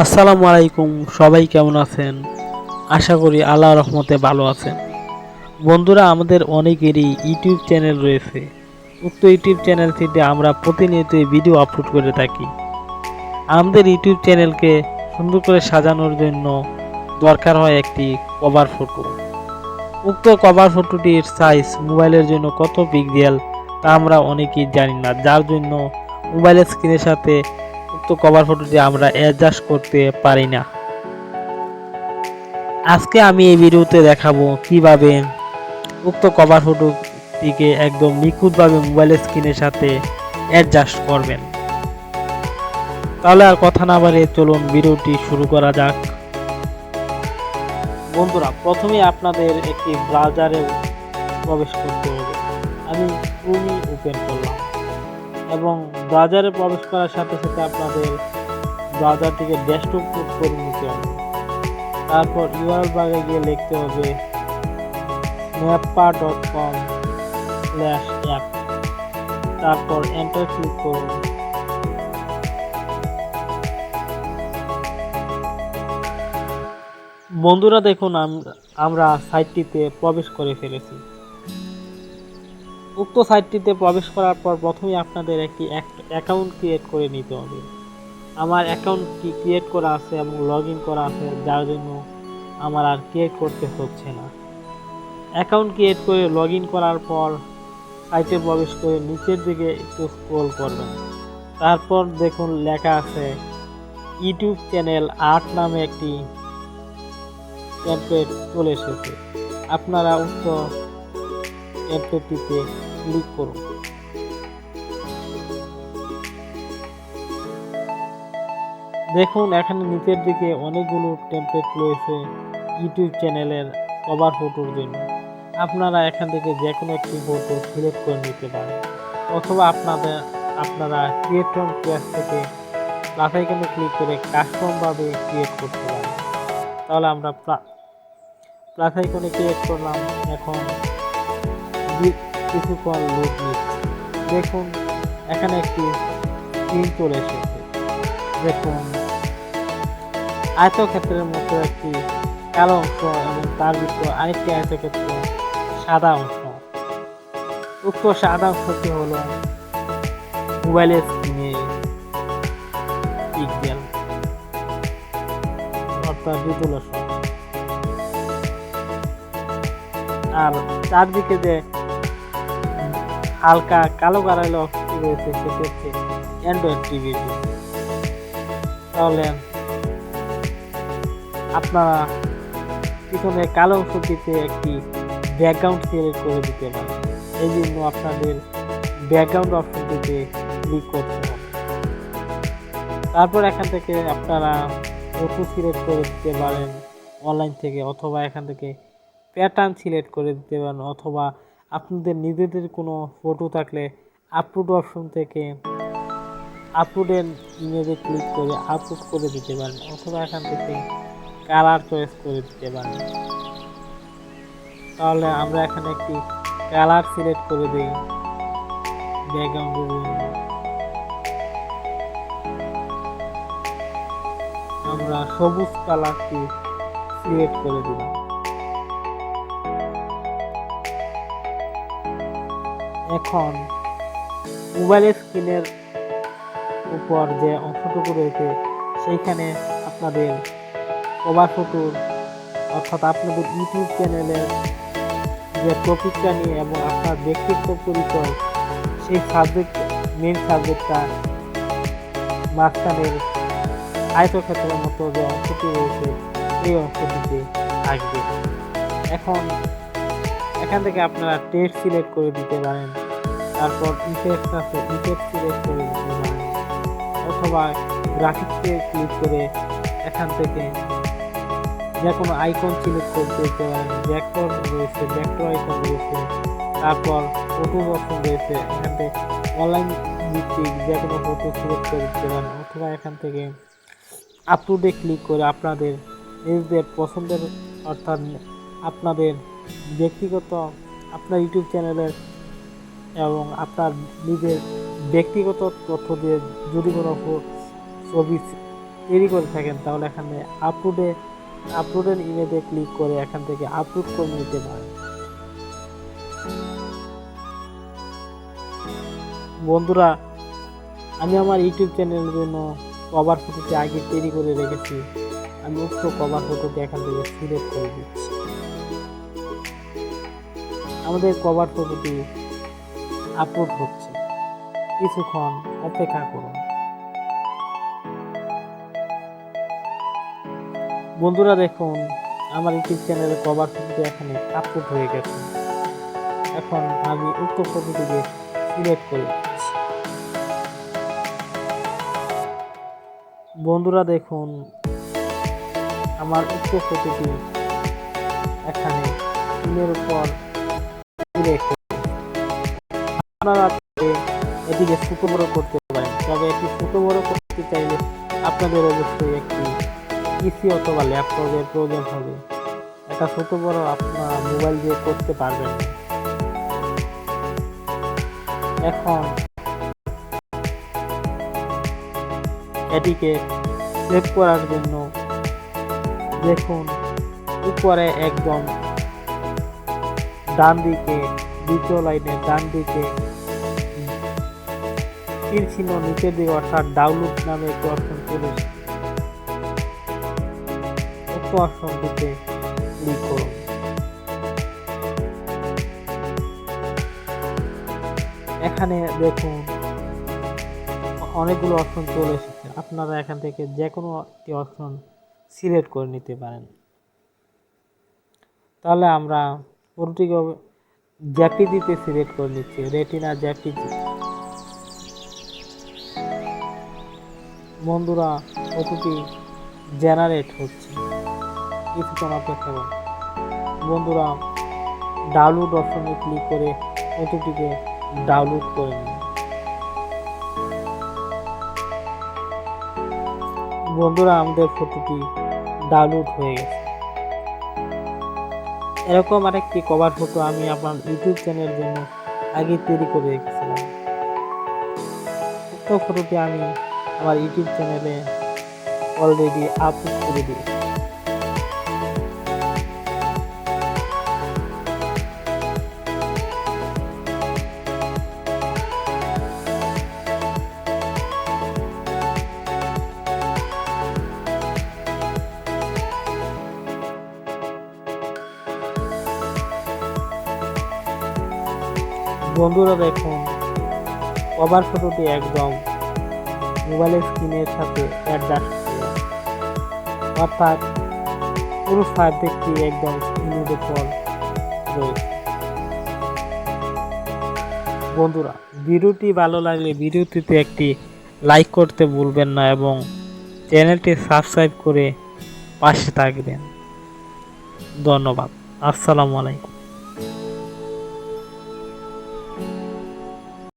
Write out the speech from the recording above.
আসসালামু আলাইকুম, সবাই কেমন আছেন? আশা করি আল্লাহর রহমতে ভালো আছেন। বন্ধুরা, আমাদের অনেকেরই ইউটিউব চ্যানেল রয়েছে। উক্ত ইউটিউব চ্যানেলটিতে আমরা প্রতিনিয়ত ভিডিও আপলোড করে থাকি। আমাদের ইউটিউব চ্যানেলকে সুন্দর করে সাজানোর জন্য দরকার হয় একটি কভার ফটো। উক্ত কভার ফটোটির সাইজ মোবাইলের জন্য কত পিক্সেল তা আমরা অনেকেই জানি না, যার জন্য মোবাইলের স্ক্রিনের সাথে উক্ত কভার ফটোটি আমরা অ্যাডজাস্ট করতে পারি না। আজকে আমি এই ভিডিওতে দেখাবো কিভাবে উক্ত কভার ফটোটিকে একদম নিখুঁতভাবে মোবাইলের স্ক্রিনের সাথে অ্যাডজাস্ট করবেন। তাহলে আর কথা না বাড়িয়ে চলুন ভিডিওটি শুরু করা যাক। বন্ধুরা, প্রথমে আপনাদের একটি ব্রাউজারে প্রবেশ করতে হবে। আমি ক্রোমই ওপেন করলাম এবং ব্রাউজারে প্রবেশ করার সাথে সাথে আপনাদের ব্রাউজারটিকে ডেস্কটপ মোড করে নিতে হবে। তারপর ইউআরএল বারে গিয়ে লিখতে হবে mappa.com/app, তারপর এন্টার ক্লিক করুন। বন্ধুরা দেখুন, আমরা সাইটটিতে প্রবেশ করে ফেলেছি। উক্ত সাইটটিতে প্রবেশ করার পর প্রথমে আপনাদের একটি অ্যাকাউন্ট ক্রিয়েট করে নিতে হবে। আমার অ্যাকাউন্টটি ক্রিয়েট করা আছে এবং লগ ইন করা আছে, যার জন্য আমার আর ক্রিয়েট করতে হচ্ছে না। অ্যাকাউন্ট ক্রিয়েট করে লগ ইন করার পর সাইটে প্রবেশ করে নিচের দিকে একটু স্ক্রল করবেন। তারপর দেখুন লেখা আছে ইউটিউব চ্যানেল আর্ট নামে একটি টেমপ্লেট চলে এসেছে। আপনারা উক্ত টেমপ্লেটটিতে ক্লিক করুন। দেখুন এখানে নিচের দিকে অনেকগুলো টেমপ্লেট রয়েছে ইউটিউব চ্যানেলের কভার ফটোর জন্য। আপনারা এখান থেকে যে কোনো একটি ফটো সিলেক্ট করে নিতে পারেন, অথবা আপনারা ক্রিয়েট ফ্রম পেজ থেকে প্লাস আইকনে ক্লিক করে কাস্টমভাবে ক্রিয়েট করতে পারেন। তাহলে আমরা প্লাস আইকনে ক্রিয়েট করলাম। এখন কিছুক্ষণ লোড নিচ্ছে। দেখুন এখানে একটি স্ক্রিন চলে এসেছে। দেখুন আয়তক্ষেত্রের মতো একটি কালো অংশ এবং তার ভিতরে আরেকটি আয়তক্ষেত্র সাদা অংশ। উক্ত সাদা অংশটি হলো মোবাইলের স্ক্রিনে পিক্সেল, অর্থাৎ রেজোলিউশন। আর চারদিকে যে হালকা কালো কারাইল অংশটি রয়েছে সেটি হচ্ছে অ্যান্ড্রয়েড টিভি। তাহলে আপনারা পিছনে কালো অংশটিতে একটি ব্যাকগ্রাউন্ড সিলেক্ট করে দিতে পারেন। এই জন্য আপনাদের ব্যাকগ্রাউন্ড অপশনটিতে ক্লিক করতে হবে। তারপর এখান থেকে আপনারা ফটো সিলেক্ট করে দিতে পারেন অনলাইন থেকে, অথবা এখান থেকে প্যাটার্ন সিলেক্ট করে দিতে পারেন, অথবা আপনাদের নিজেদের কোনো ফটো থাকলে আপলোড অপশন থেকে আপলোডের ইমেজে ক্লিক করে আপলোড করে দিতে পারেন, অথবা এখান থেকে কালার চয়েস করে দিতে পারেন। তাহলে আমরা এখানে একটি কালার সিলেক্ট করে দিই ব্যাকগ্রাউন্ডের জন্য। আমরা সবুজ কালারটি সিলেক্ট করে দিলাম। এখন মোবাইলের স্ক্রিনের উপর যে অংশটুকু রয়েছে সেইখানে আপনাদের কভার ফটোর অর্থাৎ আপনাদের ইউটিউব চ্যানেলের যে টপিকটা নিয়ে এবং আপনার ব্যক্তিত্ব পরিচয়, সেই মেন সাবজেক্টটা মাঝখানের আয়তক্ষেত্রের মতো যে অংশটি রয়েছে এই অংশটিতে থাকবে। এখন এখান থেকে আপনারা টেক্সট সিলেক্ট করে দিতে পারেন। তারপর ইফেক্ট আছে, ইফেক্ট সিলেক্ট করে দিতে পারেন, অথবা গ্রাফিক্সে ক্লিক করে এখান থেকে যে কোনো আইকন সিলেক্ট করতে দিতে পারেন। ভেক্টর রয়েছে, ভেক্টর আইকন রয়েছে, তারপর ফটো অপশন রয়েছে। এখান থেকে অনলাইন ভিত্তিক যে কোনো ফটো সিলেক্ট করে দিতে পারেন, অথবা এখান থেকে আপলোডে ক্লিক করে আপনাদের নিজেদের পছন্দের অর্থাৎ আপনাদের ব্যক্তিগত আপনার ইউটিউব চ্যানেলের এবং আপনার নিজের ব্যক্তিগত তথ্য দিয়ে যদি কোনো ছবি তৈরি করে থাকেন তাহলে এখানে আপলোডের ইমেজে ক্লিক করে এখান থেকে আপলোড করে নিতে পারেন। বন্ধুরা, আমি আমার ইউটিউব চ্যানেলের জন্য কভার ফটোটি আগে তৈরি করে রেখেছি। আমি উক্ত কভার ফটোটি এখান থেকে সিলেক্ট করে দিচ্ছি। আমাদের কভার ফটোটি আপলোড হচ্ছে, কিছুক্ষণ অপেক্ষা করুন। বন্ধুরা দেখুন, আমার ইউটিউব চ্যানেলের কভার ফটোটি এখানে আপলোড হয়ে গেছে। এখন আমি উক্ত ফটোটিকে সিলেক্ট করে দিচ্ছি। বন্ধুরা দেখুন, আমার উক্ত ফটোটি এখানে স্ক্রিনের উপর সিলেক্ট করে। আপনারা এটিকে ছোট বড় করতে পারেন, তবে এটি ছোট বড় করতে চাইলে আপনাদের অবশ্যই একটি পিসি অথবা ল্যাপটপের প্রয়োজন হবে। এটা ছোট বড় আপনারা মোবাইল দিয়ে করতে পারবেন। এখন এটিকে সেভ করার জন্য দেখুন উপরে একদম ডান দিকে, দ্বিতীয় লাইনের ডান দিকে তীর চিহ্ন নিচের দিকে অর্থাৎ ডাউনলোড নামে একটি অপশন চলে এসেছে। উক্ত অপশনটিতে ক্লিক করুন। এখানে দেখুন অনেকগুলো অপশন চলে এসেছে, আপনারা এখান থেকে যে কোনো একটি অপশন সিলেক্ট করে নিতে পারেন। তাহলে আমরা ফটোটিকে জেপিজিতে সিলেক্ট করে নিচ্ছি, রেটিনা জেপিজি। বন্ধুরা, ফটোটি জেনারেট হচ্ছে, কিছুক্ষণ অপেক্ষা করুন। বন্ধুরা, ডাউনলোড অপশনে ক্লিক করে ফটোটিকে ডাউনলোড করে নিন। বন্ধুরা, আমাদের ফটোটি ডাউনলোড হয়ে গেছে। এরকম আরেকটি কভার ফটো আমি আপনার ইউটিউব চ্যানেলের জন্য আগে তৈরি করে রেখেছিলাম। উক্ত ফটোটি আমি আমার ইউটিউব চ্যানেলে অলরেডি আপলোড করে দিয়েছি। বন্ধুরা দেখুন, কভার ফটোটি একদম মোবাইলের স্ক্রিনের সাথে অ্যাডজাস্ট করা, অর্থাৎ পুরো সাবজেক্টটি একদম স্ক্রিনের উপর রয়েছে। বন্ধুরা, ভিডিওটি ভালো লাগলে ভিডিওটিতে একটি লাইক করতে ভুলবেন না এবং চ্যানেলটি সাবস্ক্রাইব করে পাশে থাকবেন। ধন্যবাদ। আসসালামু আলাইকুম।